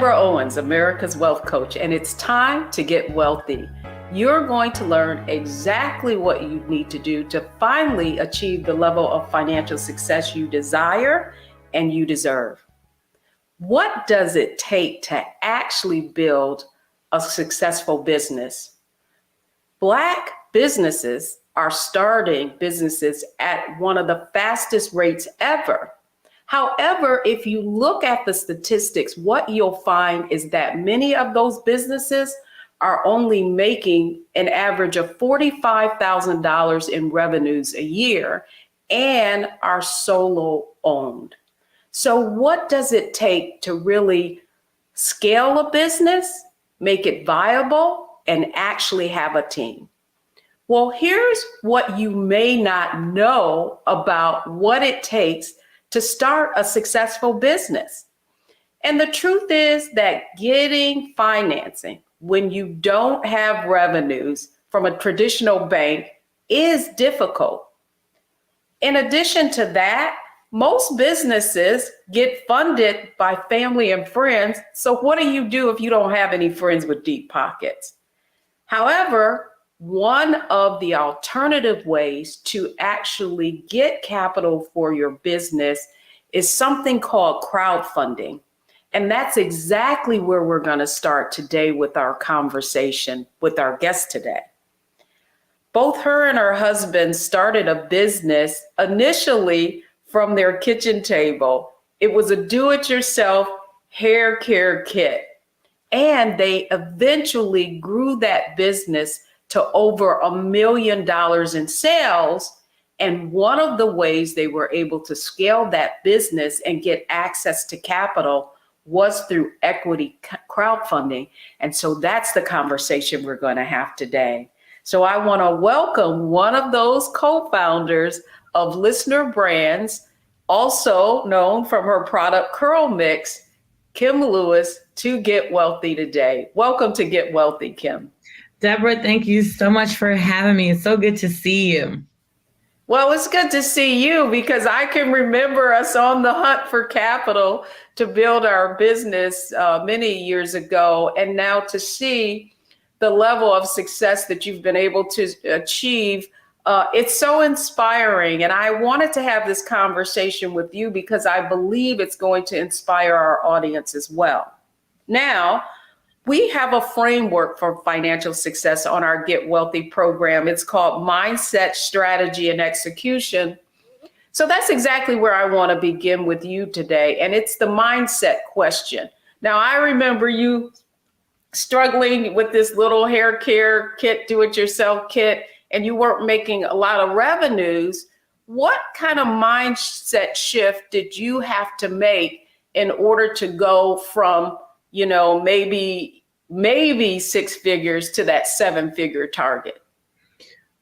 Deborah Owens, America's Wealth Coach, and it's time to get wealthy. You're going to learn exactly what you need to do to finally achieve the level of financial success you desire and you deserve. What does it take to actually build a successful business? Black businesses are starting businesses at one of the fastest rates ever. However, if you look at the statistics, what you'll find is that many of those businesses are only making an average of $45,000 in revenues a year and are solo owned. So what does it take to really scale a business, make it viable, and actually have a team? Well, here's what you may not know about what it takes to start a successful business. And the truth is that getting financing when you don't have revenues from a traditional bank is difficult. In addition to that, most businesses get funded by family and friends. So what do you do if you don't have any friends with deep pockets? However, one of the alternative ways to actually get capital for your business is something called crowdfunding. And that's exactly where we're going to start today with our conversation with our guest today. Both her and her husband started a business initially from their kitchen table. It was a do-it-yourself hair care kit. And they eventually grew that business to over $1 million in sales. And one of the ways they were able to scale that business and get access to capital was through equity crowdfunding. And so that's the conversation we're going to have today. So I want to welcome one of those co-founders of Listener Brands, also known from her product Curl Mix, Kim Lewis, to Get Wealthy today. Welcome to Get Wealthy, Kim. Deborah, thank you so much for having me. It's so good to see you. Well, it's good to see you because I can remember us on the hunt for capital to build our business many years ago. And now to see the level of success that you've been able to achieve, it's so inspiring. And I wanted to have this conversation with you because I believe it's going to inspire our audience as well. Now, we have a framework for financial success on our Get Wealthy program. It's called Mindset, Strategy, and Execution. So that's exactly where I want to begin with you today. And it's the mindset question. Now, I remember you struggling with this little hair care kit, do-it-yourself kit, and you weren't making a lot of revenues. What kind of mindset shift did you have to make in order to go from maybe six figures to that seven-figure target?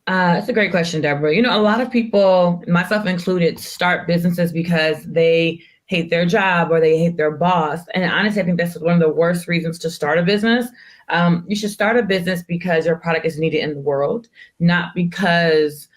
That's a great question, Deborah. A lot of people, myself included, start businesses because they hate their job or they hate their boss. And honestly, I think that's one of the worst reasons to start a business. You should start a business because your product is needed in the world, not because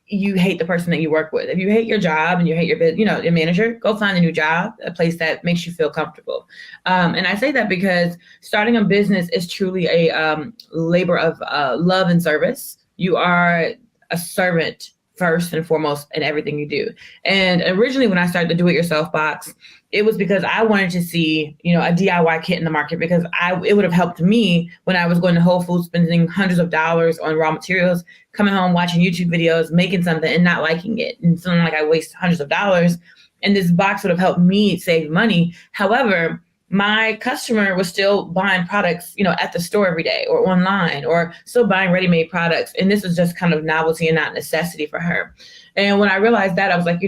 you hate the person that you work with. If you hate your job and you hate your manager, go find a new job, a place that makes you feel comfortable. And I say that because starting a business is truly a labor of love and service. You are a servant first and foremost in everything you do. And originally when I started the do-it-yourself box, it was because I wanted to see, a DIY kit in the market because it would have helped me when I was going to Whole Foods, spending hundreds of dollars on raw materials, coming home, watching YouTube videos, making something and not liking it. And feeling like I waste hundreds of dollars. And this box would have helped me save money. However, my customer was still buying products, at the store every day or online or still buying ready-made products. And this was just kind of novelty and not necessity for her. And when I realized that, I was like,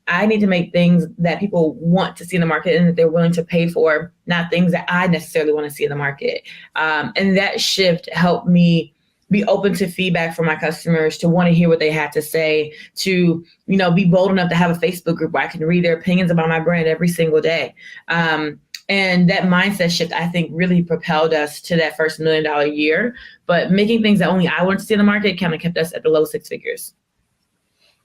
I need to make things that people want to see in the market and that they're willing to pay for, not things that I necessarily want to see in the market. And that shift helped me be open to feedback from my customers, to want to hear what they had to say, to, be bold enough to have a Facebook group where I can read their opinions about my brand every single day. And that mindset shift, I think, really propelled us to that first $1 million year. But making things that only I wanted to see in the market kind of kept us at the low six figures.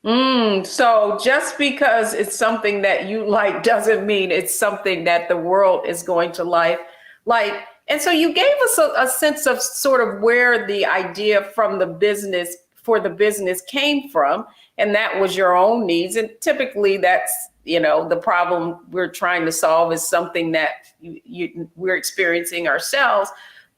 So just because it's something that you like doesn't mean it's something that the world is going to like. And so you gave us a sense of sort of where the idea from the business for the business came from, and that was your own needs. And typically that's, the problem we're trying to solve is something that we're experiencing ourselves.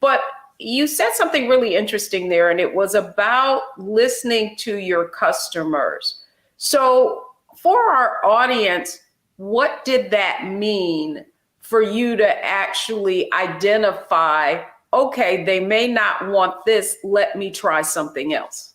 But you said something really interesting there, and it was about listening to your customers. So, for our audience, what did that mean for you to actually identify, okay, they may not want this, let me try something else?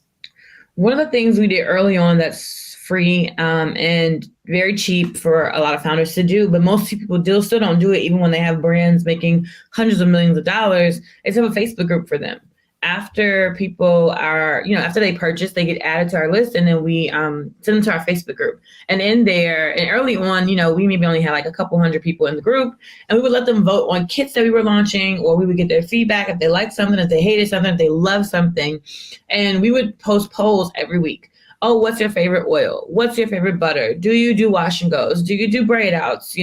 One of the things we did early on that's free and very cheap for a lot of founders to do, but most people still don't do it even when they have brands making hundreds of millions of dollars, is have a Facebook group for them. After people are, after they purchase, they get added to our list, and then we send them to our Facebook group. And in there, and early on, we maybe only had like a couple hundred people in the group, and we would let them vote on kits that we were launching, or we would get their feedback if they liked something, if they hated something, if they loved something. And we would post polls every week. Oh, what's your favorite oil? What's your favorite butter? Do you do wash and goes? Do you do braid outs?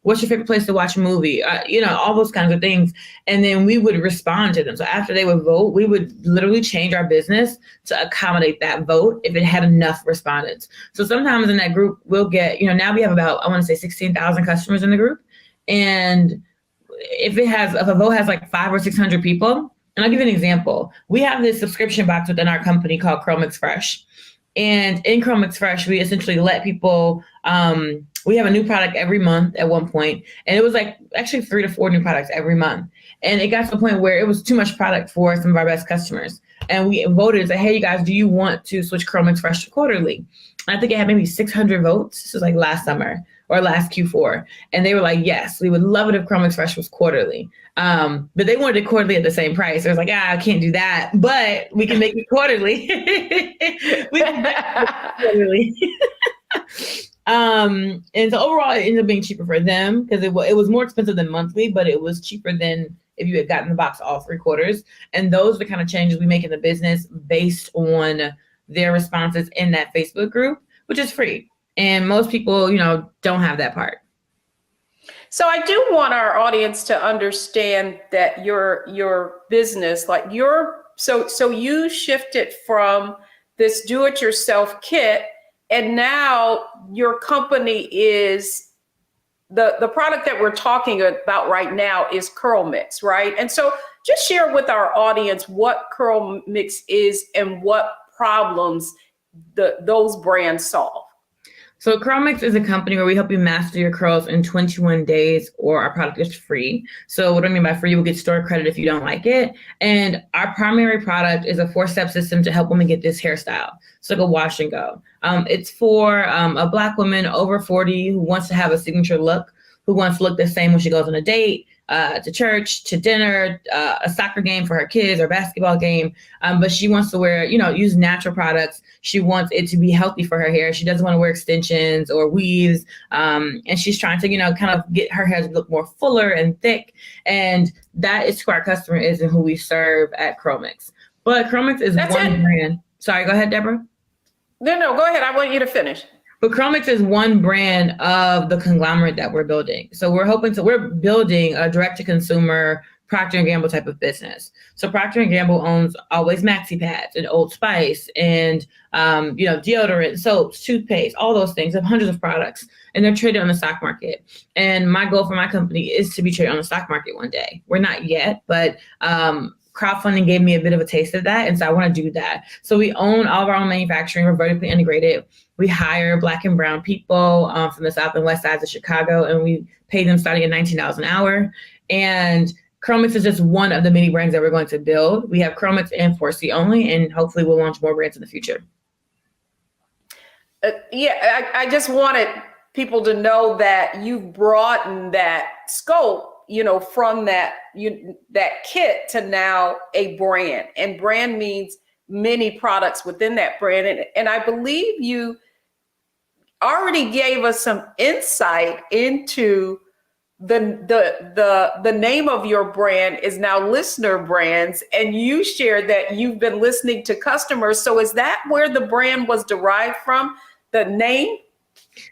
What's your favorite place to watch a movie? All those kinds of things. And then we would respond to them. So after they would vote, we would literally change our business to accommodate that vote if it had enough respondents. So sometimes in that group, we'll get, now we have about, I want to say 16,000 customers in the group. And if a vote has like 500 or 600 people, and I'll give you an example. We have this subscription box within our company called Chromix Fresh. And in Chromix Fresh, we essentially let people, we have a new product every month at one point, and it was like actually 3 to 4 new products every month. And it got to the point where it was too much product for some of our best customers. And we voted and said, hey, you guys, do you want to switch Chromix Fresh to quarterly? And I think it had maybe 600 votes. This was like last summer or last Q4. And they were like, yes, we would love it if Chromix Fresh was quarterly. But they wanted it quarterly at the same price. I was like, I can't do that, but we can make it quarterly. We can make it quarterly. And so overall, it ended up being cheaper for them because it was more expensive than monthly, but it was cheaper than if you had gotten the box all 3 quarters. And those are the kind of changes we make in the business based on their responses in that Facebook group, which is free. And most people, don't have that part. So I do want our audience to understand that your business, like so you shifted from this do-it-yourself kit, and now your company is the product that we're talking about right now is Curl Mix, right? And so just share with our audience what Curl Mix is and what problems those brands solve. So Crowmix is a company where we help you master your curls in 21 days, or our product is free. So what I mean by free, you will get store credit if you don't like it. And our primary product is a 4-step system to help women get this hairstyle. It's like a wash and go. It's for a Black woman over 40 who wants to have a signature look, who wants to look the same when she goes on a date, to church, to dinner, a soccer game for her kids or basketball game. But she wants to wear, use natural products. She wants it to be healthy for her hair. She doesn't want to wear extensions or weaves. And she's trying to, kind of get her hair to look more fuller and thick. And that is who our customer is and who we serve at Crowmix. But Crowmix is one brand. Sorry, go ahead, Deborah. No, go ahead. I want you to finish. But Crowmix is one brand of the conglomerate that we're building. So we're building a direct-to-consumer Procter & Gamble type of business. So Procter & Gamble owns Always Maxi Pads and Old Spice and, deodorant, soaps, toothpaste, all those things. They have hundreds of products, and they're traded on the stock market. And my goal for my company is to be traded on the stock market one day. We're not yet, but crowdfunding gave me a bit of a taste of that. And so I want to do that. So we own all of our own manufacturing. We're vertically integrated. We hire Black and brown people from the South and West sides of Chicago, and we pay them starting at $19 an hour. And Crowmix is just one of the many brands that we're going to build. We have Crowmix and 4C only, and hopefully we'll launch more brands in the future. I just wanted people to know that you've broadened that scope, from that kit to now a brand. And brand means many products within that brand. And I believe you already gave us some insight into the name of your brand is now Listener Brands, and you shared that you've been listening to customers. So is that where the brand was derived from, the name?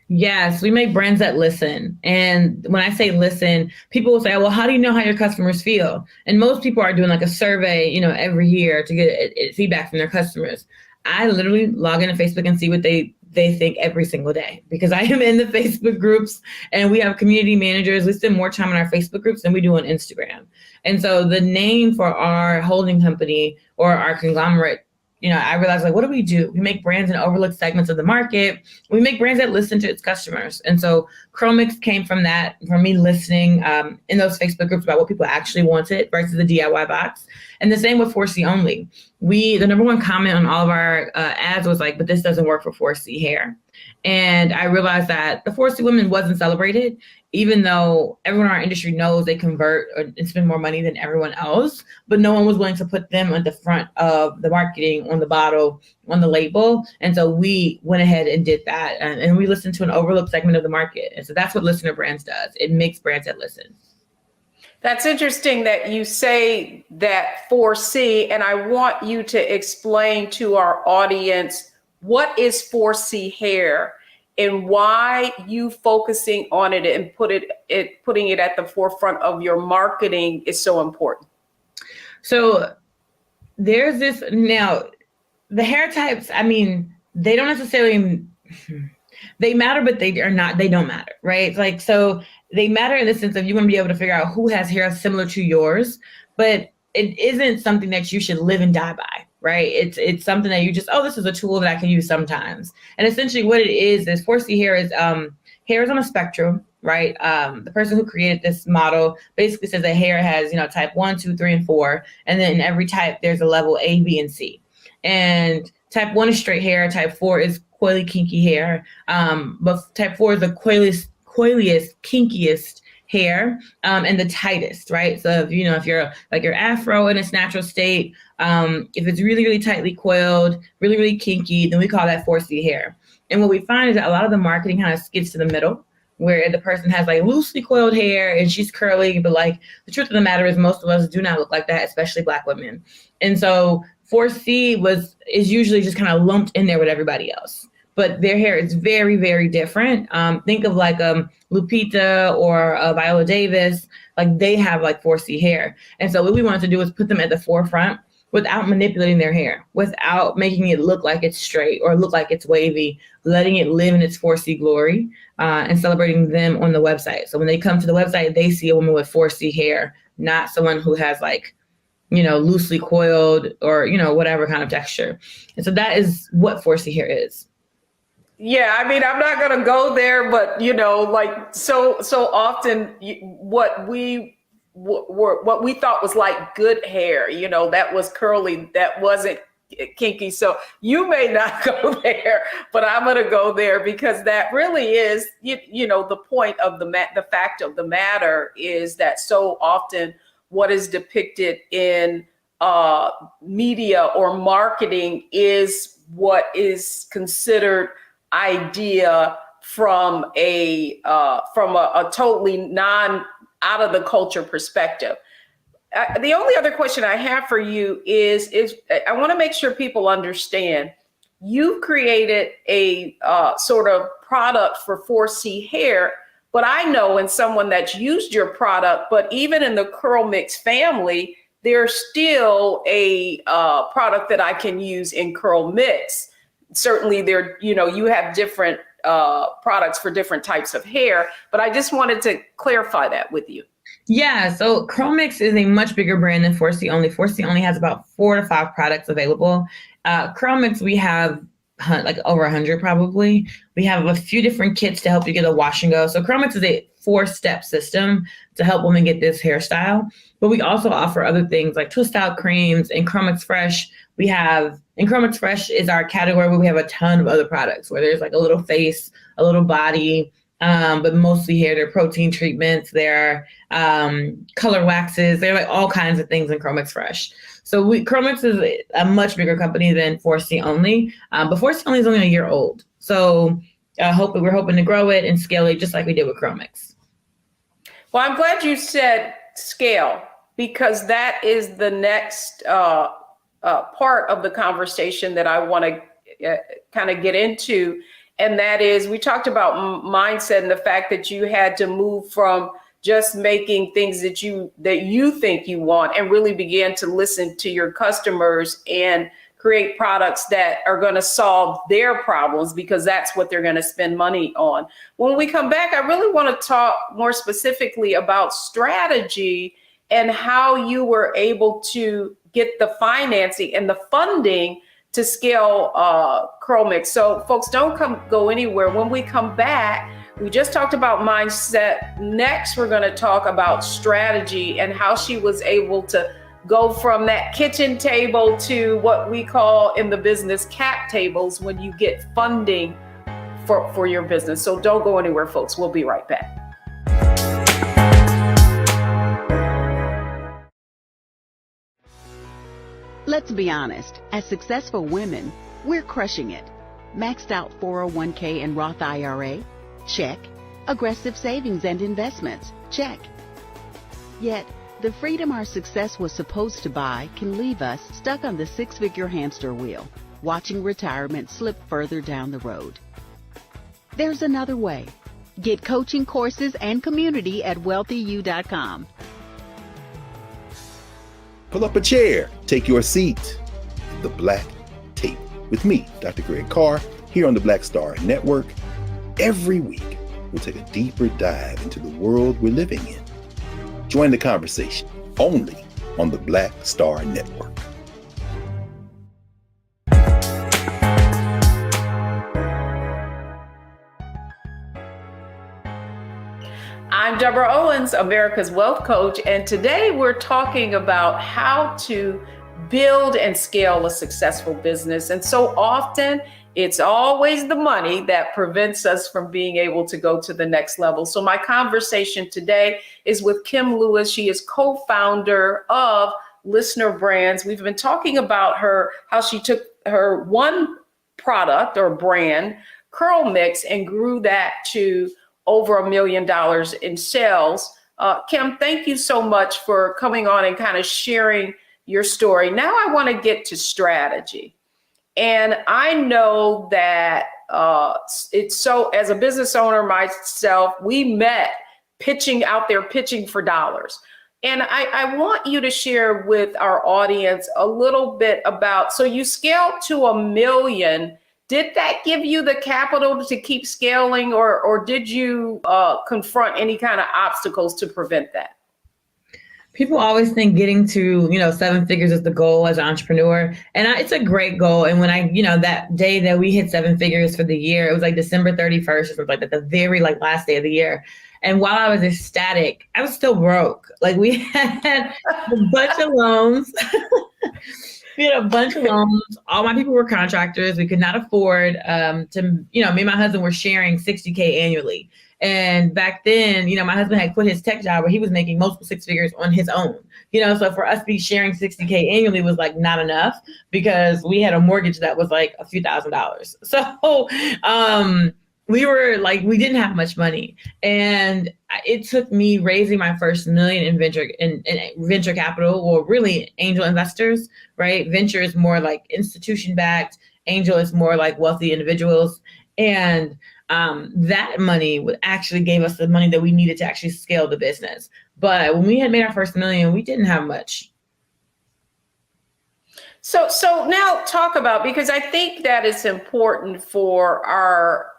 Yes, we make brands that listen. And when I say listen, people will say, well, how do you know how your customers feel? And most people are doing like a survey, every year to get feedback from their customers. I literally log into Facebook and see what they think every single day, because I am in the Facebook groups and we have community managers. We spend more time in our Facebook groups than we do on Instagram. And so the name for our holding company or our conglomerate, I realized, like, what do? We make brands in overlooked segments of the market. We make brands that listen to its customers. And so Chromix came from that, from me listening in those Facebook groups about what people actually wanted versus the DIY box. And the same with 4C Only. The number one comment on all of our ads was like, but this doesn't work for 4C hair. And I realized that the 4C women wasn't celebrated, even though everyone in our industry knows they convert and spend more money than everyone else, but no one was willing to put them at the front of the marketing, on the bottle, on the label. And so we went ahead and did that. And we listened to an overlooked segment of the market. And so that's what Listener Brands does. It makes brands that listen. That's interesting that you say that 4C, and I want you to explain to our audience what is 4C hair and why you focusing on it and putting it at the forefront of your marketing is so important. So there's this now, the hair types, they don't necessarily, they matter, but they don't matter, right? Like, so they matter in the sense of you want to be able to figure out who has hair similar to yours, but it isn't something that you should live and die by, right? It's something that you just, this is a tool that I can use sometimes. And essentially what it is 4C hair is on a spectrum, right? The person who created this model basically says that hair has, type 1, 2, 3, and 4. And then in every type, there's a level A, B, and C. And type 1 is straight hair. Type 4 is coily, kinky hair. But type 4 is the coiliest, kinkiest hair, and the tightest, right? So if you're like your afro in its natural state, if it's really, really tightly coiled, really, really kinky, then we call that 4C hair. And what we find is that a lot of the marketing kind of skips to the middle, where the person has like loosely coiled hair and she's curly, but like the truth of the matter is most of us do not look like that, especially Black women. And so 4C is usually just kind of lumped in there with everybody else. But their hair is very, very different. Think of like Lupita or Viola Davis, like they have like 4C hair. And so what we wanted to do is put them at the forefront without manipulating their hair, without making it look like it's straight or look like it's wavy, letting it live in its 4C glory, and celebrating them on the website. So when they come to the website, they see a woman with 4C hair, not someone who has like, loosely coiled or, whatever kind of texture. And so that is what 4C hair is. Yeah, I'm not going to go there, but like so often what we thought was like good hair, that was curly, that wasn't kinky. So you may not go there, but I'm going to go there because that really is, the point of the fact of the matter is that so often what is depicted in media or marketing is what is considered idea from a totally out of the culture perspective. The only other question I have for you is I want to make sure people understand you created a sort of product for 4C hair, but I know in someone that's used your product, but even in the Curl Mix family, there's still a product that I can use in Curl Mix. Certainly there, you have different products for different types of hair, but I just wanted to clarify that with you. Yeah, so Chromix is a much bigger brand than 4C Only. 4C Only has about 4 to 5 products available. Chromix, we have like over 100 probably. We have a few different kits to help you get a wash and go. So Chromix is a 4-step system to help women get this hairstyle. But we also offer other things like twist out creams and Chromix Fresh. And Chromix Fresh is our category where we have a ton of other products where there's like a little face, a little body, but mostly hair. There are protein treatments, there are color waxes, there are like all kinds of things in Chromix Fresh. So Chromix is a much bigger company than 4C Only, but 4C Only is only a year old. So we're hoping to grow it and scale it just like we did with Chromix. Well, I'm glad you said scale, because that is the next part of the conversation that I want to kind of get into. And that is, we talked about mindset and the fact that you had to move from just making things that you think you want, and really began to listen to your customers and create products that are going to solve their problems, because that's what they're going to spend money on. When we come back, I really want to talk more specifically about strategy and how you were able to get the financing and the funding to scale CrowMix. So folks, don't go anywhere. When we come back, we just talked about mindset. Next, we're going to talk about strategy and how she was able to go from that kitchen table to what we call in the business cap tables when you get funding for your business. So don't go anywhere, folks. We'll be right back. Let's be honest, as successful women, we're crushing it. Maxed out 401k and Roth IRA? Check. Aggressive savings and investments? Check. Yet, the freedom our success was supposed to buy can leave us stuck on the six-figure hamster wheel, watching retirement slip further down the road. There's another way. Get coaching courses and community at wealthyu.com. Pull up a chair, take your seat at the Black Table with me, Dr. Greg Carr, here on the Black Star Network. Every week, we'll take a deeper dive into the world we're living in. Join the conversation only on the Black Star Network. I'm Deborah Owens, America's Wealth Coach, and today we're talking about how to build and scale a successful business. And so often, it's always the money that prevents us from being able to go to the next level. So my conversation today is with Kim Lewis. She is co-founder of Listener Brands. We've been talking about how she took her one product or brand, CurlMix, and grew that to over $1 million in sales. Kim, thank you so much for coming on and kind of sharing your story. Now I want to get to strategy. And I know that it's so, as a business owner myself, we met pitching for dollars. And I want you to share with our audience a little bit about, so you scaled to $1 million. Did that give you the capital to keep scaling, or did you confront any kind of obstacles to prevent that? People always think getting to, 7 figures is the goal as an entrepreneur. And it's a great goal. And when that day that we hit 7 figures for the year, it was like December 31st or something like that, the very last day of the year. And while I was ecstatic, I was still broke. Like we had a bunch of loans. We had a bunch of loans. All my people were contractors. We could not afford me and my husband were sharing $60K annually. And back then, my husband had quit his tech job where he was making multiple 6 figures on his own. So for us to be sharing $60K annually was like not enough, because we had a mortgage that was like a few $1,000s. So we were like, we didn't have much money. And it took me raising my first $1 million in venture capital, or really angel investors, right? Venture is more like institution backed. Angel is more like wealthy individuals. And that money actually gave us the money that we needed to actually scale the business. But when we had made our first $1 million, we didn't have much. So now talk about, because I think that it's important for our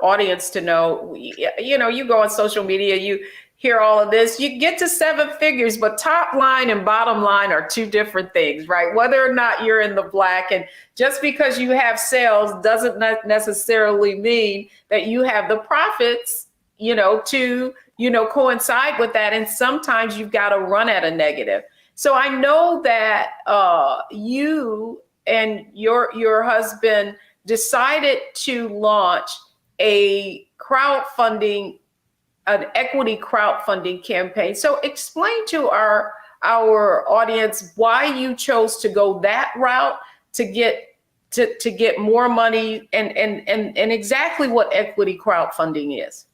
audience to know, you go on social media, you hear all of this, you get to 7 figures, but top line and bottom line are two different things, right? Whether or not you're in the black, and just because you have sales doesn't necessarily mean that you have the profits, to, coincide with that. And sometimes you've got to run at a negative. So I know that you and your husband decided to launch an equity crowdfunding campaign. So explain to our audience why you chose to go that route to get more money, and exactly what equity crowdfunding is.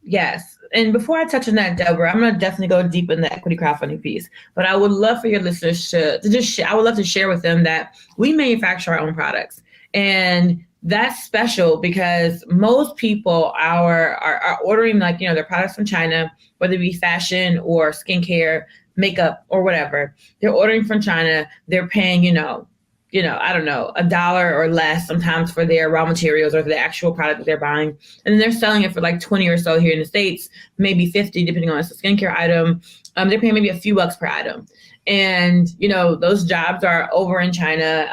Yes. And before I touch on that, Deborah, I'm going to definitely go deep in the equity crowdfunding piece. But I would love for your listeners to just I would love to share with them that we manufacture our own products. And that's special because most people are ordering their products from China, whether it be fashion or skincare, makeup or whatever. They're ordering from China. They're paying, I don't know, $1 or less sometimes for their raw materials or for the actual product that they're buying. And then they're selling it for like 20 or so here in the States, maybe 50, depending on if it's a skincare item. They're paying maybe a few bucks per item. And, those jobs are over in China.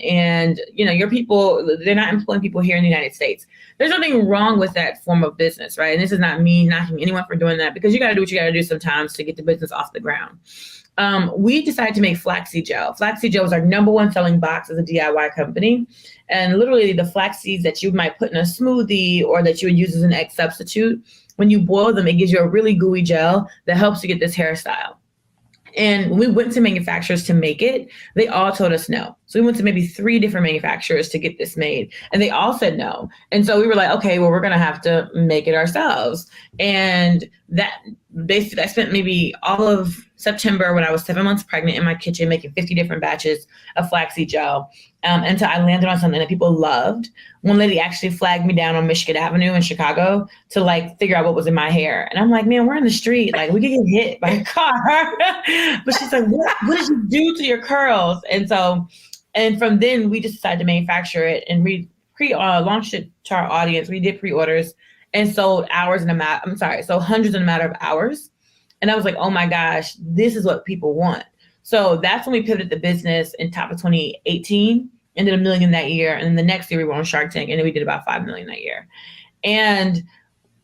And, your people, they're not employing people here in the United States. There's nothing wrong with that form of business, right? And this is not me knocking anyone for doing that, because you got to do what you got to do sometimes to get the business off the ground. We decided to make flaxseed gel. Flaxseed gel was our number one selling box as a DIY company. And literally the flax seeds that you might put in a smoothie or that you would use as an egg substitute, when you boil them, it gives you a really gooey gel that helps you get this hairstyle. And when we went to manufacturers to make it, they all told us no. So we went to maybe 3 different manufacturers to get this made, and they all said no. And so we were like, okay, well, we're going to have to make it ourselves. And that basically, I spent maybe all of September when I was 7 months pregnant in my kitchen making 50 different batches of flaxseed gel until I landed on something that people loved. One lady actually flagged me down on Michigan Avenue in Chicago to figure out what was in my hair. And I'm like, man, we're in the street. We could get hit by a car. But she's like, what did you do to your curls? And from then we just decided to manufacture it, and we launched it to our audience. We did pre-orders and sold hundreds in a matter of hours. And I was like, oh my gosh, this is what people want. So that's when we pivoted the business in top of 2018 and did $1 million that year. And then the next year we were on Shark Tank, and then we did about $5 million that year. And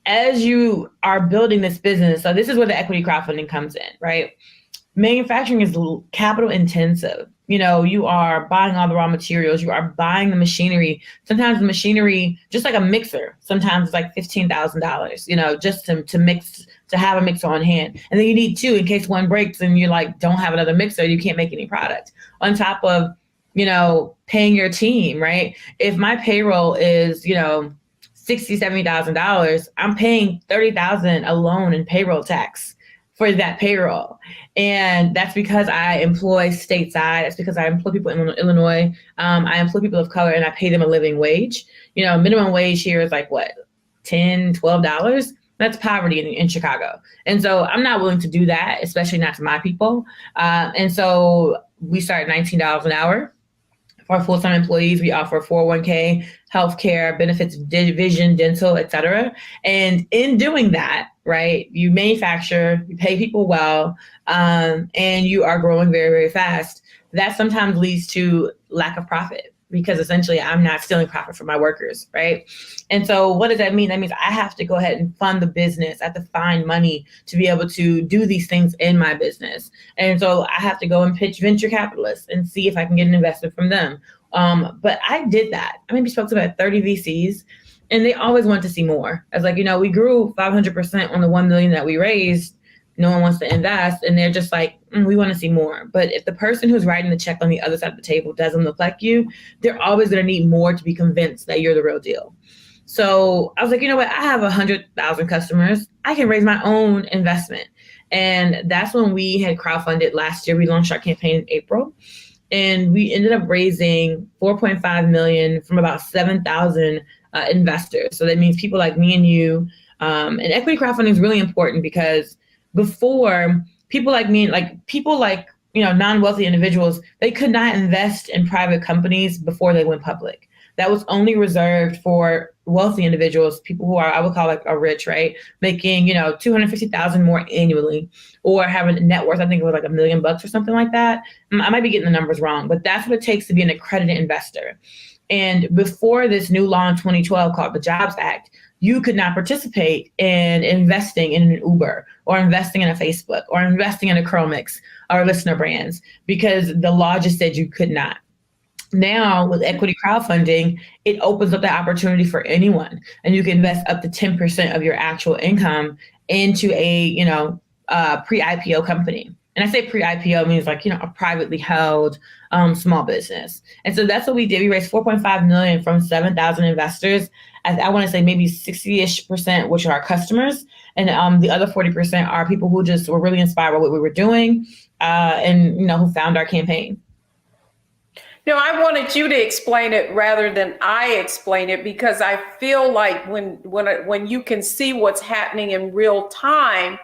as you are building this business, so this is where the equity crowdfunding comes in, right? Manufacturing is capital intensive. You are buying all the raw materials, you are buying the machinery. Sometimes the machinery, just like a mixer, sometimes it's like $15,000, just to mix, to have a mixer on hand. And then you need 2 in case one breaks and you don't have another mixer, you can't make any product. On top of, paying your team, right? If my payroll is, $60,000, $70,000, I'm paying $30,000 alone in payroll tax for that payroll. And that's because I employ stateside. That's because I employ people in Illinois. I employ people of color, and I pay them a living wage. Minimum wage here is $10, $12. That's poverty in Chicago. And so I'm not willing to do that, especially not to my people. And so we start $19 an hour. For our full-time employees, we offer 401k, healthcare, benefits, vision, dental, et cetera. And in doing that, right, you manufacture, you pay people well, and you are growing very, very fast. That sometimes leads to lack of profit, because essentially I'm not stealing profit from my workers, right? And so what does that mean? That means I have to go ahead and fund the business. I have to find money to be able to do these things in my business. And so I have to go and pitch venture capitalists and see if I can get an investment from them. But I did that. I maybe spoke to about 30 VCs, and they always want to see more. I was like, we grew 500% on the 1 million that we raised. No one wants to invest. And they're just like, we want to see more. But if the person who's writing the check on the other side of the table doesn't look like you, they're always going to need more to be convinced that you're the real deal. So I was like, I have 100,000 customers. I can raise my own investment. And that's when we had crowdfunded last year. We launched our campaign in April. And we ended up raising $4.5 million from about 7,000 investors. So that means people like me and you. And equity crowdfunding is really important, because before, people like me, non-wealthy individuals, they could not invest in private companies before they went public. That was only reserved for wealthy individuals, people who are, I would call rich, right? Making, $250,000 more annually, or having a net worth, I think it was $1 million or something like that. I might be getting the numbers wrong, but that's what it takes to be an accredited investor. And before this new law in 2012 called the Jobs Act, you could not participate in investing in an Uber or investing in a Facebook or investing in a Curl Mix or Listener Brands, because the law just said you could not. Now with equity crowdfunding, it opens up the opportunity for anyone, and you can invest up to 10% of your actual income into a, pre-IPO company. And I say pre-IPO means a privately held small business. And so that's what we did. We raised $4.5 million from 7,000 investors. I want to say maybe 60-ish%, which are our customers. And the other 40% are people who just were really inspired by what we were doing and, who found our campaign. No, I wanted you to explain it rather than I explain it, because I feel like when you can see what's happening in real time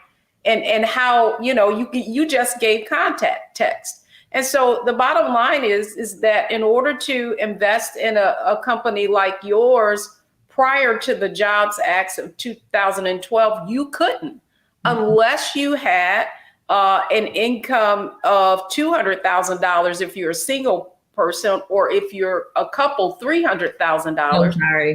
and how, you just gave context. And so the bottom line is that in order to invest in a company like yours prior to the Jobs Act of 2012, you couldn't unless you had an income of $200,000 if you're a single person, or if you're a couple, $300,000. Oh, sorry.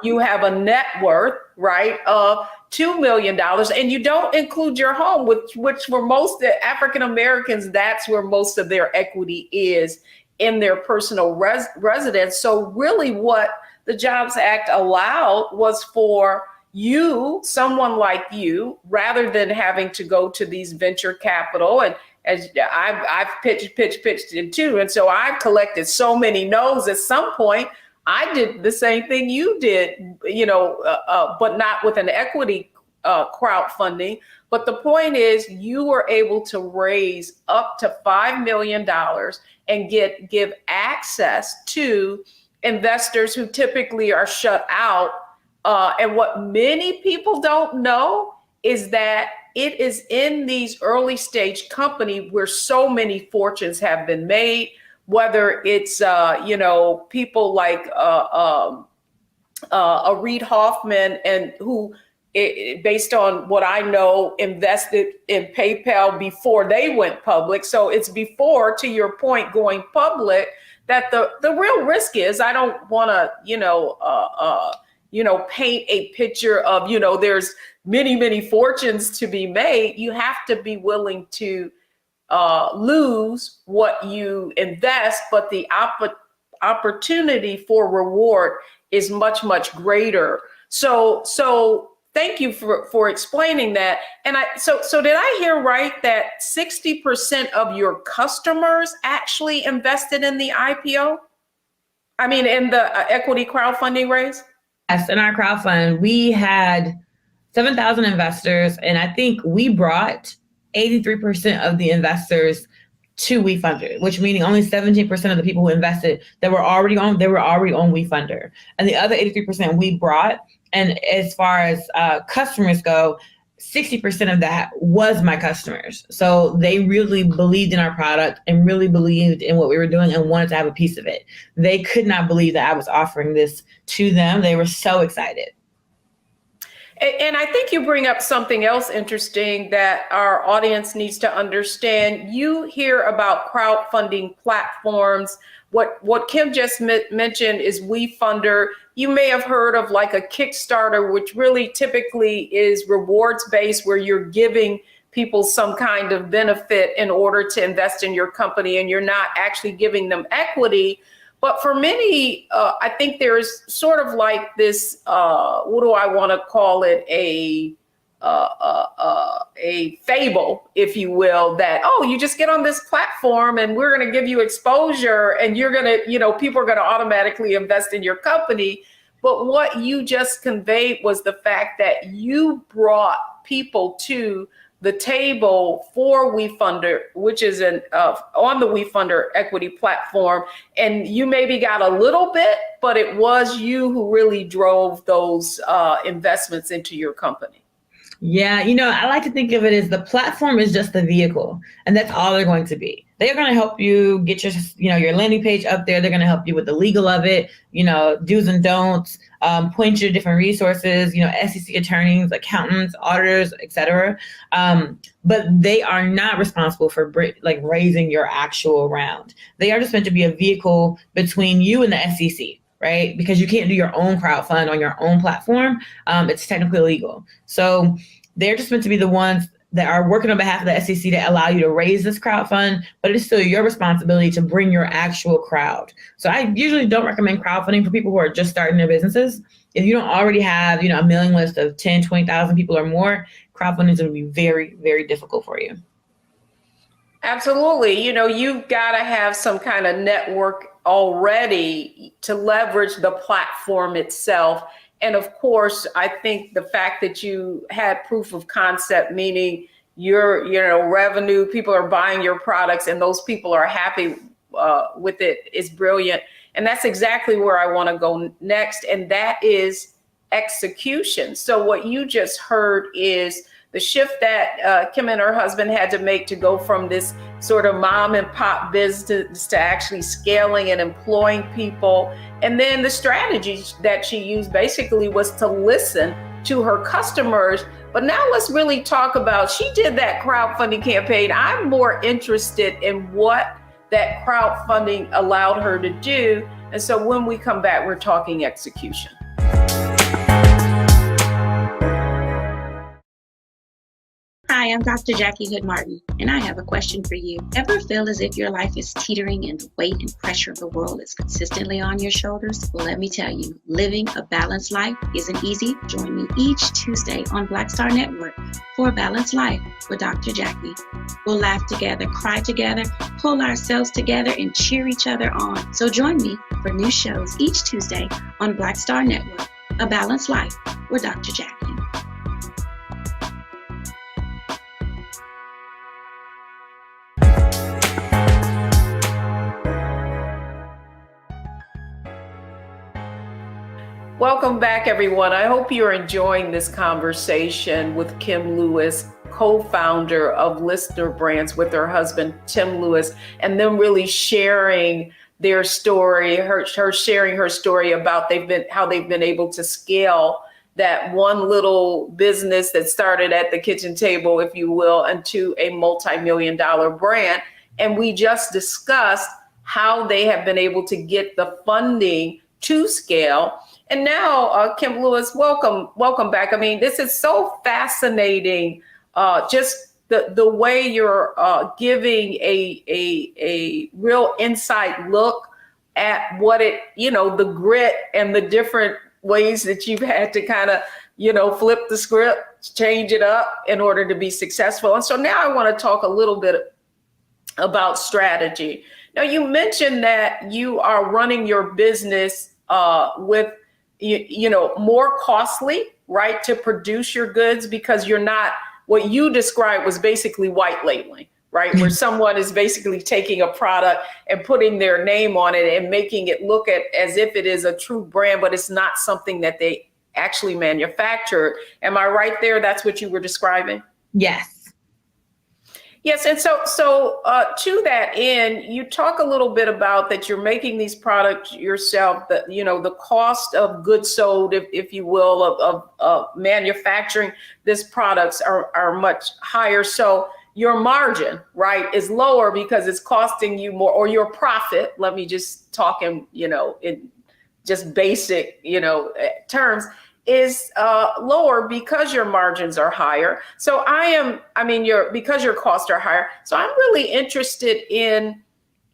You have a net worth, right, of $2 million, and you don't include your home, which for most African Americans, that's where most of their equity is, in their personal residence. So really what the Jobs Act allowed was for you, someone like you, rather than having to go to these venture capital, and as I've pitched it too. And so I've collected so many no's. At some point, I did the same thing you did, but not with an equity crowdfunding. But the point is, you were able to raise up to $5 million and give access to investors who typically are shut out. And what many people don't know is that it is in these early stage companies where so many fortunes have been made, whether it's, people like Reid Hoffman, and who, based on what I know, invested in PayPal before they went public. So it's before, to your point, going public, that the real risk is, I don't want to, paint a picture of, there's many fortunes to be made. You have to be willing to lose what you invest, but the opportunity for reward is much greater. So thank you for explaining that. And so did I hear right that 60% of your customers actually invested in the IPO? I mean, in the equity crowdfunding raise? Yes, in our crowdfund, we had 7,000 investors, and I think we brought 83% of the investors to WeFunder, which meaning only 17% of the people who invested they were already on WeFunder, and the other 83% we brought. And as far as customers go, 60% of that was my customers. So they really believed in our product and really believed in what we were doing and wanted to have a piece of it. They could not believe that I was offering this to them. They were so excited. And I think you bring up something else interesting that our audience needs to understand. You hear about crowdfunding platforms. What Kim just mentioned is WeFunder. You may have heard of like a Kickstarter, which really typically is rewards based, where you're giving people some kind of benefit in order to invest in your company, and you're not actually giving them equity. But for many, I think there's sort of like this, what do I want to call it, a fable, if you will, that, oh, you just get on this platform and we're going to give you exposure and you're going to, people are going to automatically invest in your company. But what you just conveyed was the fact that you brought people to the table for WeFunder, which is on the WeFunder equity platform. And you maybe got a little bit, but it was you who really drove those investments into your company. Yeah, I like to think of it as the platform is just the vehicle, and that's all they're going to be. They're going to help you get your landing page up there. They're going to help you with the legal of it, do's and don'ts, point you to different resources, SEC attorneys, accountants, auditors, etc. But they are not responsible for raising your actual round. They are just meant to be a vehicle between you and the SEC. Right? Because you can't do your own crowdfund on your own platform. It's technically illegal. So they're just meant to be the ones that are working on behalf of the SEC to allow you to raise this crowdfund, but it's still your responsibility to bring your actual crowd. So I usually don't recommend crowdfunding for people who are just starting their businesses. If you don't already have, a mailing list of 10, 20,000 people or more, crowdfunding is going to be very, very difficult for you. Absolutely. You've got to have some kind of network already to leverage the platform itself. And of course, I think the fact that you had proof of concept, meaning your, revenue, people are buying your products and those people are happy with it, is brilliant. And that's exactly where I want to go next. And that is execution. So what you just heard is the shift that Kim and her husband had to make to go from this sort of mom and pop business to actually scaling and employing people. And then the strategy that she used basically was to listen to her customers. But now let's really talk about, she did that crowdfunding campaign. I'm more interested in what that crowdfunding allowed her to do. And so when we come back, we're talking execution. Hi, I'm Dr. Jackie Hood Martin, and I have a question for you. Ever feel as if your life is teetering and the weight and pressure of the world is consistently on your shoulders? Well, let me tell you, living a balanced life isn't easy. Join me each Tuesday on Black Star Network for A Balanced Life with Dr. Jackie. We'll laugh together, cry together, pull ourselves together, and cheer each other on. So join me for new shows each Tuesday on Black Star Network, A Balanced Life with Dr. Jackie. Welcome back, everyone. I hope you're enjoying this conversation with Kim Lewis, co-founder of Listener Brands, with her husband, Tim Lewis, and them really sharing their story, her sharing her story about how they've been able to scale that one little business that started at the kitchen table, if you will, into a multi-million-dollar brand. And we just discussed how they have been able to get the funding to scale. And now, Kim Lewis, welcome back. I mean, this is so fascinating. Just the way you're giving a real insight look at what the grit and the different ways that you've had to kind of, flip the script, change it up in order to be successful. And so now I want to talk a little bit about strategy. Now, you mentioned that you are running your business with more costly, right, to produce your goods, because you're not, what you described was basically white labeling, right? Where someone is basically taking a product and putting their name on it and making it look as if it is a true brand, but it's not something that they actually manufactured. Am I right there? That's what you were describing? Yes. Yes. And so to that end, you talk a little bit about that you're making these products yourself, that, the cost of goods sold, if you will, of manufacturing these products are much higher. So your margin, right, is lower because it's costing you more, or your profit, let me just talk in just basic, terms, is lower because your margins are higher. So because your costs are higher. So I'm really interested in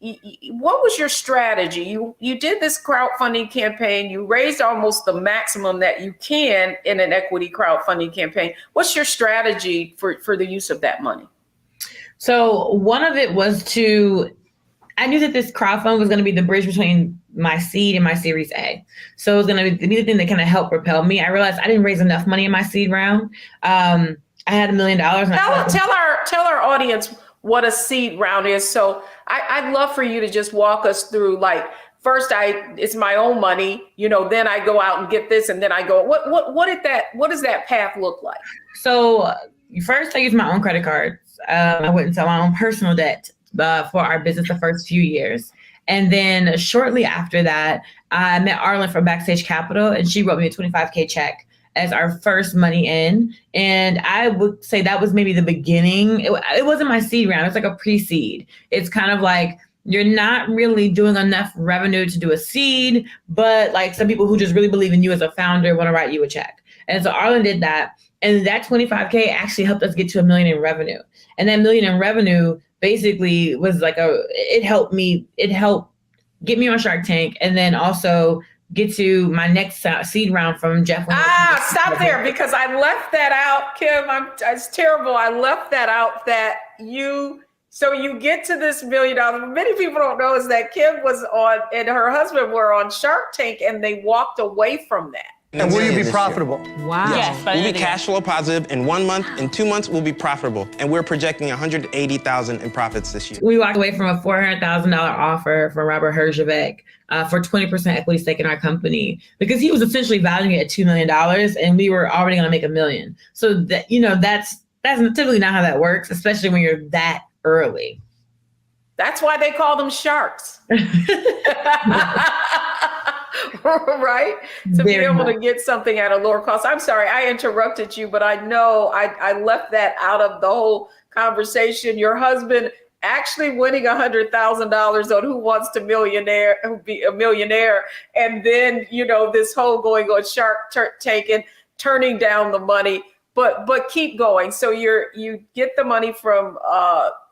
what was your strategy? You did this crowdfunding campaign. You raised almost the maximum that you can in an equity crowdfunding campaign. What's your strategy for the use of that money? So one of it was I knew that this crowdfund was going to be the bridge between my seed and my Series A. So it was going to be the thing that kind of helped propel me. I realized I didn't raise enough money in my seed round. I had $1 million. Tell our audience what a seed round is. So I'd love for you to just walk us through, like, first it's my own money, then I go out and get this, and then I go, what does that path look like? So first I used my own credit cards. I went and saw my own personal debt for our business the first few years. And then shortly after that, I met Arlen from Backstage Capital, and she wrote me a $25K check as our first money in. And I would say that was maybe the beginning. It wasn't my seed round. It's like a pre-seed. It's kind of like, you're not really doing enough revenue to do a seed, but like some people who just really believe in you as a founder want to write you a check. And so Arlen did that. And that $25K actually helped us get to $1 million in revenue. And that $1 million in revenue basically was like it helped get me on Shark Tank, and then also get to my next seed round from Jeff. Stop there, because I left that out, Kim. It's terrible. I left that out, that you So you get to this $1 million. What many people don't know is that Kim was on, and her husband were on Shark Tank, and they walked away from that. And will you be profitable? Wow. Yes, we'll be cash flow positive in 1 month. In 2 months, we'll be profitable. And we're projecting $180,000 in profits this year. We walked away from a $400,000 offer from Robert Herjavec for 20% equity stake in our company because he was essentially valuing it at $2 million and we were already going to make $1 million. So that, you know, that's typically not how that works, especially when you're that early. That's why they call them sharks. Right? To be able to get something at a lower cost. I'm sorry, I interrupted you, but I know I left that out of the whole conversation. Your husband actually winning $100,000 on Who Wants to Be a Millionaire. And then, you know, this whole going on Shark Tank and turning down the money, but keep going. So you get the money from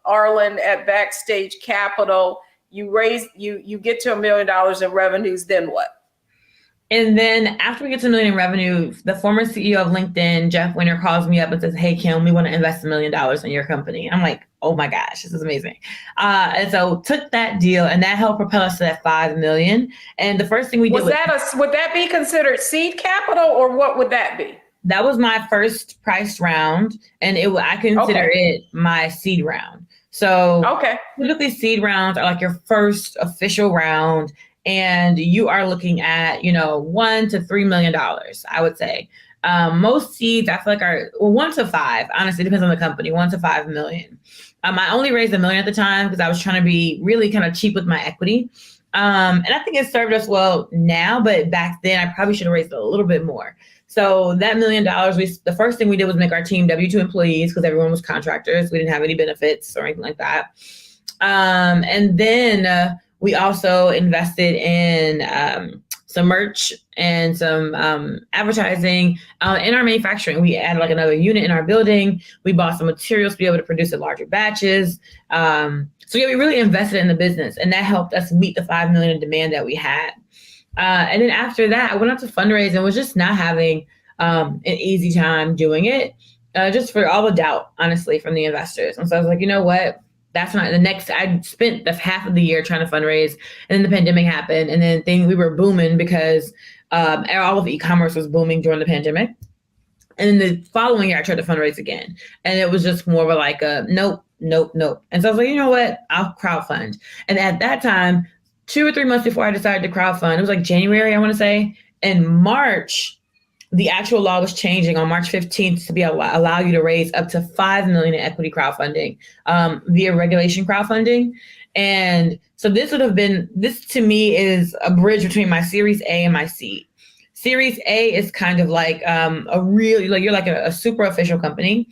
Arlen at Backstage Capital. You get to $1 million in revenues, then what? And then after we get to $1 million in revenue, the former CEO of LinkedIn, Jeff Winter, calls me up and says, "Hey, Kim, we want to invest $1 million in your company." I'm like, oh my gosh, this is amazing. And so took that deal and that helped propel us to that $5 million. And the first thing we did would that be considered seed capital or what would that be? That was my first priced round and I consider it my seed round. So typically seed rounds are like your first official round. And you are looking at, $1 to $3 million, I would say. Most seeds, I feel like are 1 to 5. Honestly, depends on the company. 1 to 5 million. I only raised $1 million at the time because I was trying to be really kind of cheap with my equity. And I think it served us well now, but back then I probably should have raised a little bit more. So that $1 million, the first thing we did was make our team W-2 employees because everyone was contractors. We didn't have any benefits or anything like that. And then we also invested in some merch and some advertising in our manufacturing. We added like another unit in our building. We bought some materials to be able to produce in larger batches. So we really invested in the business, and that helped us meet the $5 million in demand that we had. And then after that, I went out to fundraise and was just not having an easy time doing it, just for all the doubt, honestly, from the investors. And so I was like, you know what? That's not I spent the half of the year trying to fundraise, and then the pandemic happened, and then we were booming because all of e-commerce was booming during the pandemic. And then the following year I tried to fundraise again, and it was just more of like a nope. And so I was like, you know what? I'll crowdfund. And at that time, 2 or 3 months before I decided to crowdfund, it was like January, I want to say, in March, the actual law was changing on March 15th to be allow you to raise up to $5 million in equity crowdfunding via regulation crowdfunding. And so this to me is a bridge between my Series A and my seed. Series A is kind of like you're like a super official company.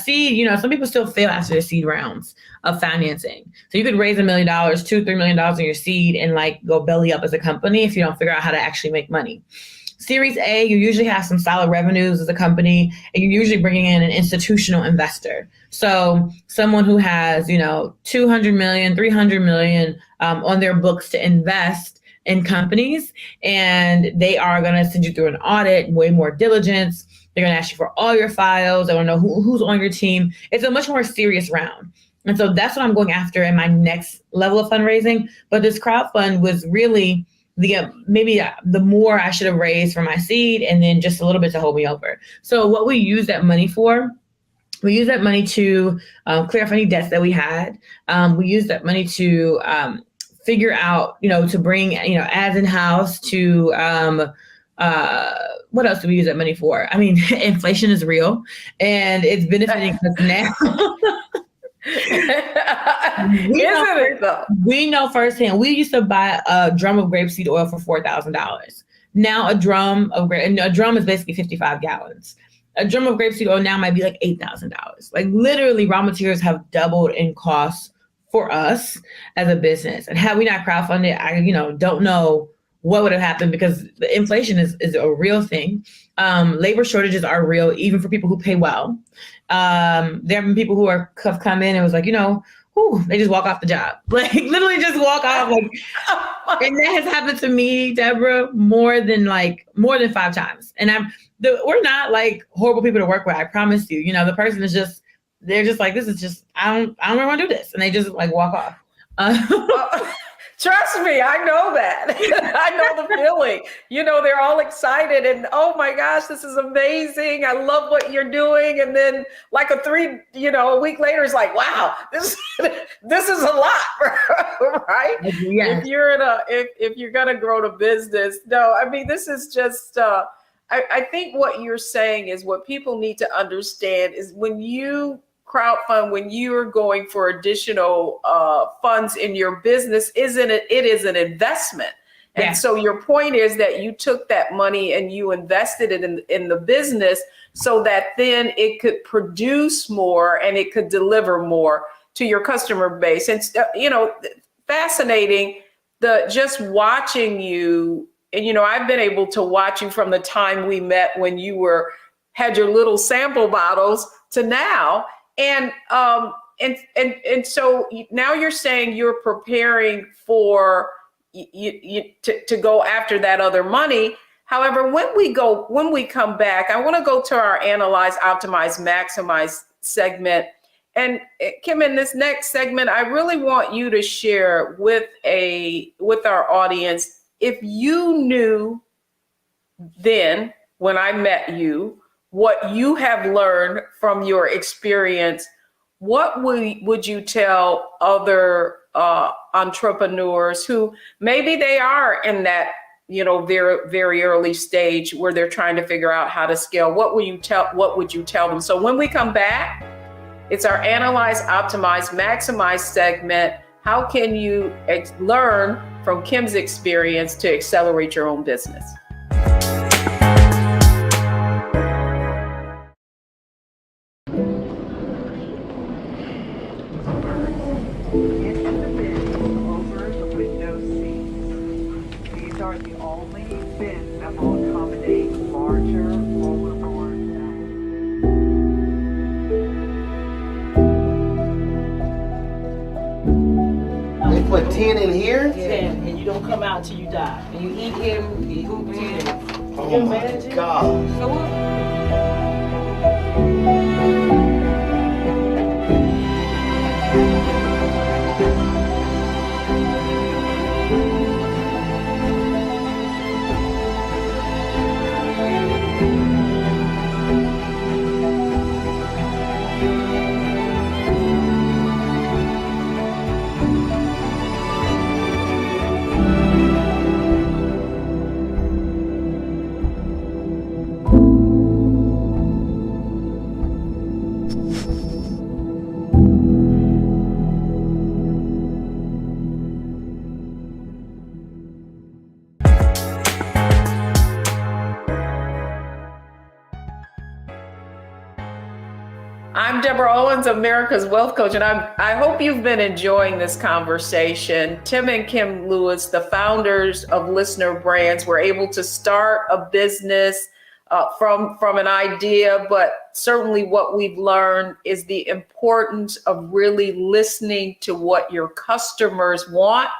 Seed, some people still fail after their seed rounds of financing. So you could raise $1 million, $2, $3 million in your seed and like go belly up as a company if you don't figure out how to actually make money. Series A, you usually have some solid revenues as a company, and you're usually bringing in an institutional investor. So someone who has, $200 million, $300 million on their books to invest in companies, and they are going to send you through an audit, way more diligence. They're going to ask you for all your files. They want to know who's on your team. It's a much more serious round. And so that's what I'm going after in my next level of fundraising. But this crowdfund was really the more I should have raised for my seed, and then just a little bit to hold me over. So what we use that money for, we use that money to clear off any debts that we had. We use that money to figure out, to bring, ads in-house to, what else do we use that money for? I mean, inflation is real and it's benefiting us now. We know firsthand. We used to buy a drum of grapeseed oil for $4,000. Now a drum is basically 55 gallons. A drum of grapeseed oil now might be like $8,000. Like literally raw materials have doubled in cost for us as a business. And had we not crowdfunded, I don't know what would have happened because the inflation is a real thing. Labor shortages are real, even for people who pay well. There have been people who have come in and was like, they just walk off the job, like literally just walk off. Like, and that has happened to me, Deborah, more than 5 times. And we're not like horrible people to work with. I promise you, the person is just they're just like, this is just, I don't want to do this. And they just like walk off. Trust me, I know that. I know the feeling. They're all excited and, oh my gosh, this is amazing. I love what you're doing. And then like a week later, it's like, wow, this is a lot, right? Yes. If you're going to grow the business. No, I mean, this is just, I think what you're saying is what people need to understand is when you crowdfund, when you're going for additional funds in your business, it is an investment. And so your point is that you took that money and you invested it in the business so that then it could produce more and it could deliver more to your customer base. And, fascinating, just watching you. And, I've been able to watch you from the time we met when you had your little sample bottles to now. And so now you're saying you're preparing for to go after that other money. However, when we come back, I want to go to our Analyze, Optimize, Maximize segment. And Kim, in this next segment, I really want you to share with our audience, if you knew then when I met you, what you have learned from your experience, what would you tell other entrepreneurs who maybe they are in that, very, very early stage where they're trying to figure out how to scale? What would you tell them? So when we come back, it's our Analyze, Optimize, Maximize segment. How can you learn from Kim's experience to accelerate your own business? Put 10 in here? 10, and you don't come out till you die. And you eat him, you eat 10. Oh my God. So what? I'm Deborah Owens, America's Wealth Coach, and I hope you've been enjoying this conversation. Tim and Kim Lewis, the founders of Listener Brands, were able to start a business from an idea, but certainly what we've learned is the importance of really listening to what your customers want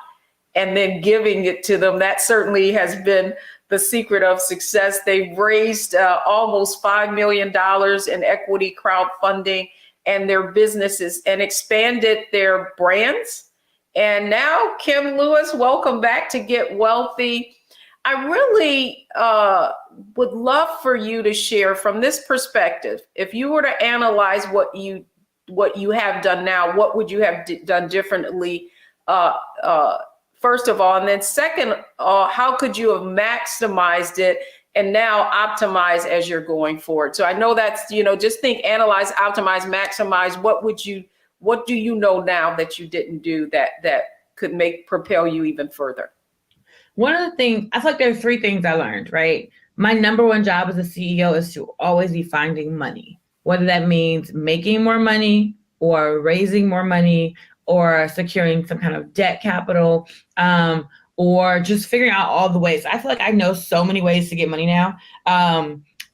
and then giving it to them. That certainly has been the secret of success. They've raised almost $5 million in equity crowdfunding and their businesses and expanded their brands. And now, Kim Lewis, welcome back to Get Wealthy. I really would love for you to share from this perspective. If you were to analyze what you have done now, what would you have done differently? First of all, and then second, how could you have maximized it and now optimize as you're going forward? So I know that's, just think, analyze, optimize, maximize. What do you know now that you didn't do that could propel you even further? One of the things, I feel like there are three things I learned, right? My number one job as a CEO is to always be finding money, whether that means making more money or raising more money or securing some kind of debt capital, or just figuring out all the ways. I feel like I know so many ways to get money now.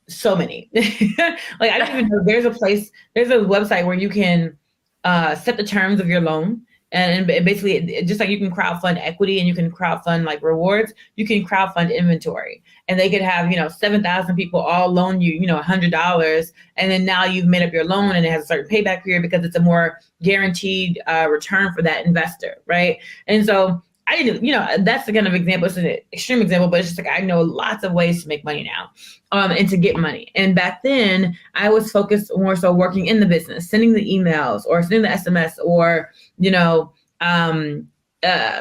So many. Like, I don't even know, there's a website where you can set the terms of your loan. And basically, just like you can crowdfund equity and you can crowdfund like rewards, you can crowdfund inventory. And they could have, 7,000 people all loan you, $100. And then now you've made up your loan and it has a certain payback period because it's a more guaranteed return for that investor, right? And so I didn't, that's the kind of example. It's an extreme example, but it's just like I know lots of ways to make money now, and to get money. And back then, I was focused more so working in the business, sending the emails or sending the SMS or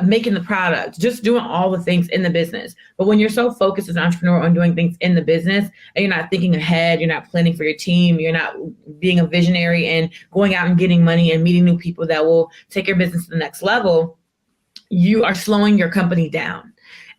making the product, just doing all the things in the business. But when you're so focused as an entrepreneur on doing things in the business and you're not thinking ahead, you're not planning for your team, you're not being a visionary and going out and getting money and meeting new people that will take your business to the next level, you are slowing your company down.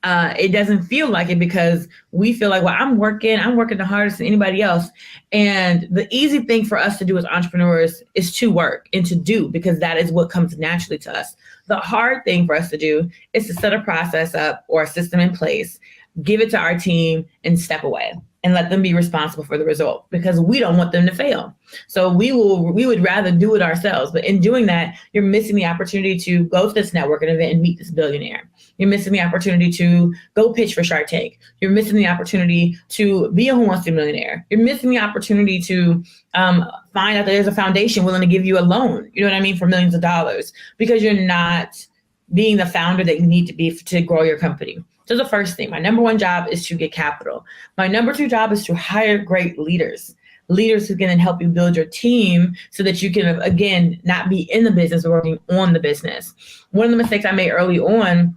It doesn't feel like it because we feel like, well, I'm working the hardest than anybody else. And the easy thing for us to do as entrepreneurs is to work and to do, because that is what comes naturally to us. The hard thing for us to do is to set a process up or a system in place, give it to our team and step away and let them be responsible for the result, because we don't want them to fail. So we would rather do it ourselves. But in doing that, you're missing the opportunity to go to this networking event and meet this billionaire. You're missing the opportunity to go pitch for Shark Tank. You're missing the opportunity to be a Who Wants to Be a Millionaire. You're missing the opportunity to find out that there's a foundation willing to give you a loan, you know what I mean, for millions of dollars, because you're not being the founder that you need to be to grow your company. So the first thing, my number one job is to get capital. My number two job is to hire great leaders who can then help you build your team so that you can, again, not be in the business, but working on the business. One of the mistakes I made early on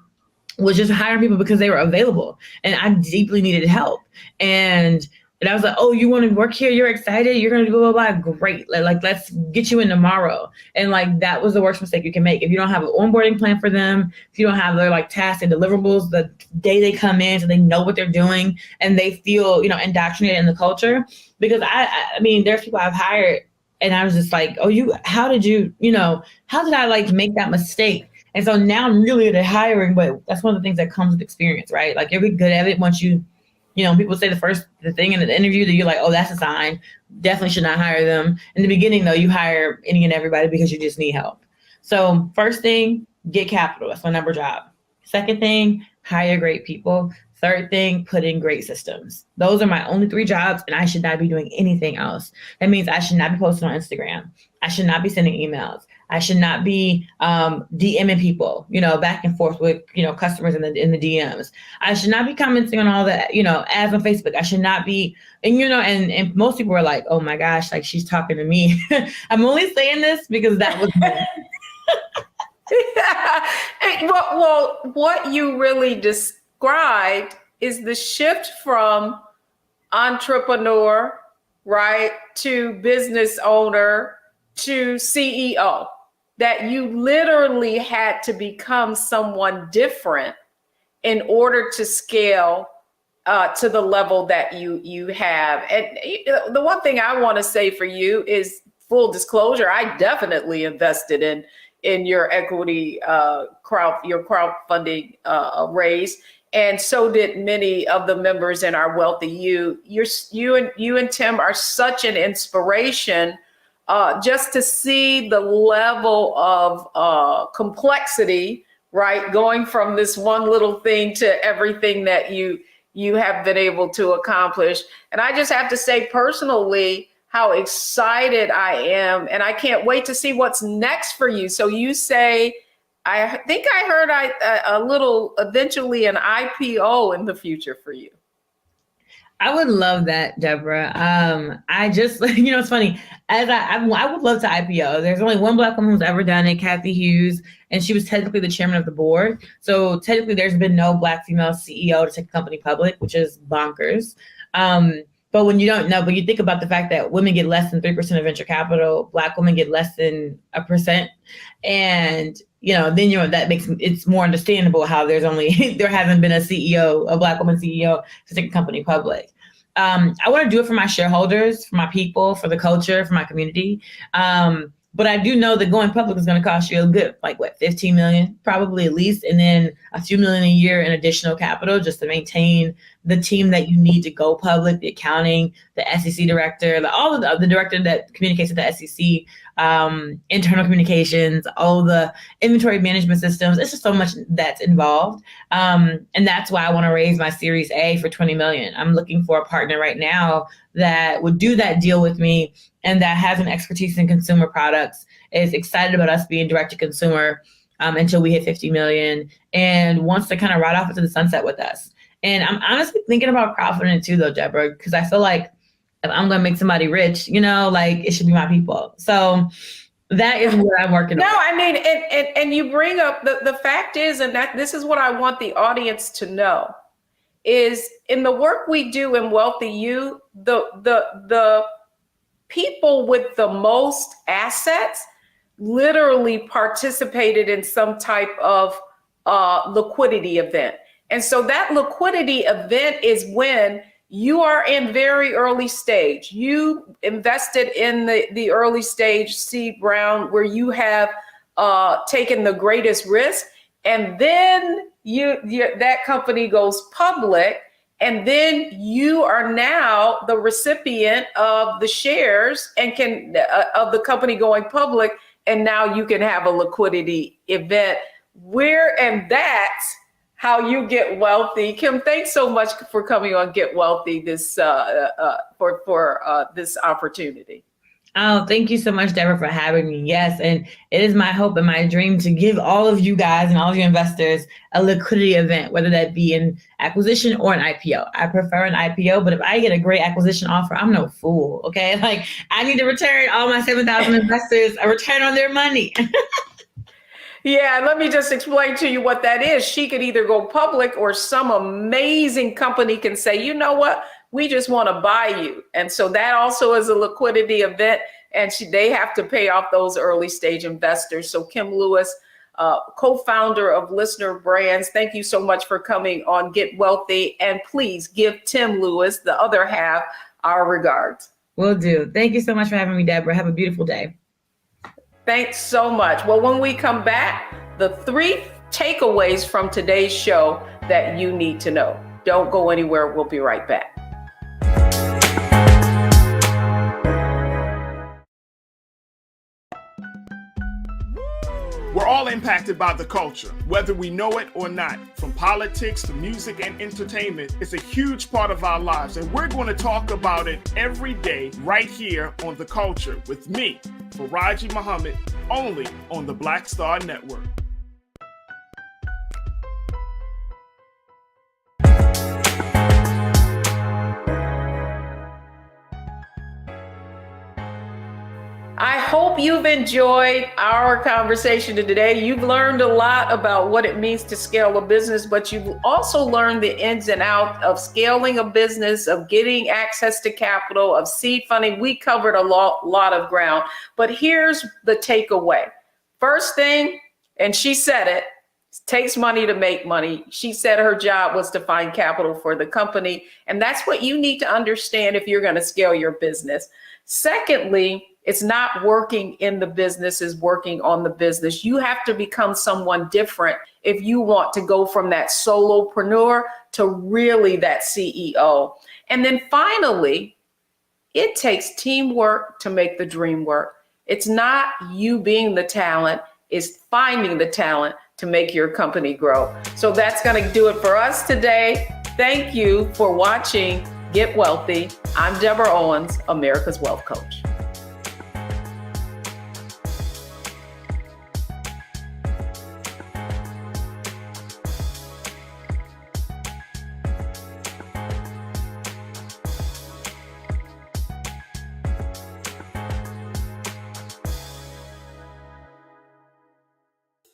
was just hiring people because they were available and I deeply needed help. And I was like, oh, you want to work here? You're excited? You're going to do blah, blah, blah. Great. Like, let's get you in tomorrow. And like, that was the worst mistake you can make. If you don't have an onboarding plan for them, if you don't have their like tasks and deliverables the day they come in so they know what they're doing and they feel, indoctrinated in the culture. Because I mean, there's people I've hired and I was just like, oh, how did I like make that mistake? And so now I'm really good at hiring, but that's one of the things that comes with experience, right? Like you're good at it once you people say the thing in the interview that you're like, oh, that's a sign. Definitely should not hire them. In the beginning, though, you hire any and everybody because you just need help. So first thing, get capital. That's my number job. Second thing, hire great people. Third thing, put in great systems. Those are my only three jobs, and I should not be doing anything else. That means I should not be posting on Instagram. I should not be sending emails. I should not be DMing people, back and forth with, customers in the DMs. I should not be commenting on all the, ads on Facebook. I should not be, and most people were like, oh my gosh, like she's talking to me. I'm only saying this because that was Well, what you really described is the shift from entrepreneur, right, to business owner to CEO. That you literally had to become someone different in order to scale to the level that you have. And the one thing I want to say for you is full disclosure. I definitely invested in your equity your crowdfunding raise, and so did many of the members in our Wealthy You. You and Tim are such an inspiration. Just to see the level of complexity, right? Going from this one little thing to everything that you have been able to accomplish. And I just have to say personally how excited I am. And I can't wait to see what's next for you. So you say, I think I heard a little eventually an IPO in the future for you. I would love that, Deborah. I just, it's funny. I would love to IPO. There's only one Black woman who's ever done it, Kathy Hughes, and she was technically the chairman of the board. So technically, there's been no Black female CEO to take a company public, which is bonkers. But when you don't know, but you think about the fact that women get less than 3% of venture capital, Black women get less than 1%, and then that makes it's more understandable how there hasn't been a Black woman CEO to take a company public. I want to do it for my shareholders, for my people, for the culture, for my community. But I do know that going public is going to cost you a good, 15 million, probably at least, and then a few million a year in additional capital just to maintain the team that you need to go public, the accounting, the SEC director, all of the director that communicates with the SEC. internal communications, all the inventory management systems. It's just so much that's involved. And that's why I want to raise my Series A for $20 million. I'm looking for a partner right now that would do that deal with me and that has an expertise in consumer products, is excited about us being direct to consumer until we hit 50 million and wants to kind of ride off into the sunset with us. And I'm honestly thinking about crowdfunding too, though, Deborah, because I feel like if I'm going to make somebody rich, like it should be my people. So that is what I'm working on. No, I mean, and you bring up the fact is, and that this is what I want the audience to know, is in the work we do in Wealthy You, the people with the most assets literally participated in some type of liquidity event. And so that liquidity event is when you are in very early stage. You invested in the early stage seed round where you have taken the greatest risk. And then that company goes public. And then you are now the recipient of the shares and of the company going public. And now you can have a liquidity event and that's how you get wealthy. Kim, thanks so much for coming on Get Wealthy for this opportunity. Oh, thank you so much, Deborah, for having me. Yes, and it is my hope and my dream to give all of you guys and all of your investors a liquidity event, whether that be an acquisition or an IPO. I prefer an IPO, but if I get a great acquisition offer, I'm no fool, okay? Like, I need to return all my 7,000 investors a return on their money. Yeah, let me just explain to you what that is. She could either go public or some amazing company can say, you know what, we just want to buy you. And so that also is a liquidity event, and they have to pay off those early stage investors. So Kim Lewis, co-founder of Listener Brands, thank you so much for coming on Get Wealthy. And please give Tim Lewis, the other half, our regards. Will do. Thank you so much for having me, Deborah. Have a beautiful day. Thanks so much. Well, when we come back, the 3 takeaways from today's show that you need to know. Don't go anywhere. We'll be right back. We're all impacted by the culture, whether we know it or not. From politics to music and entertainment, it's a huge part of our lives, and we're going to talk about it every day right here on The Culture with me, Faraji Muhammad, only on the Black Star Network. I hope you've enjoyed our conversation today. You've learned a lot about what it means to scale a business, but you've also learned the ins and outs of scaling a business, of getting access to capital, of seed funding. We covered a lot of ground, but here's the takeaway. First thing, and she said it takes money to make money. She said her job was to find capital for the company, and that's what you need to understand if you're going to scale your business. Secondly, it's not working in the business, it's working on the business. You have to become someone different if you want to go from that solopreneur to really that CEO. And then finally, it takes teamwork to make the dream work. It's not you being the talent, it's finding the talent to make your company grow. So that's going to do it for us today. Thank you for watching Get Wealthy. I'm Deborah Owens, America's Wealth Coach.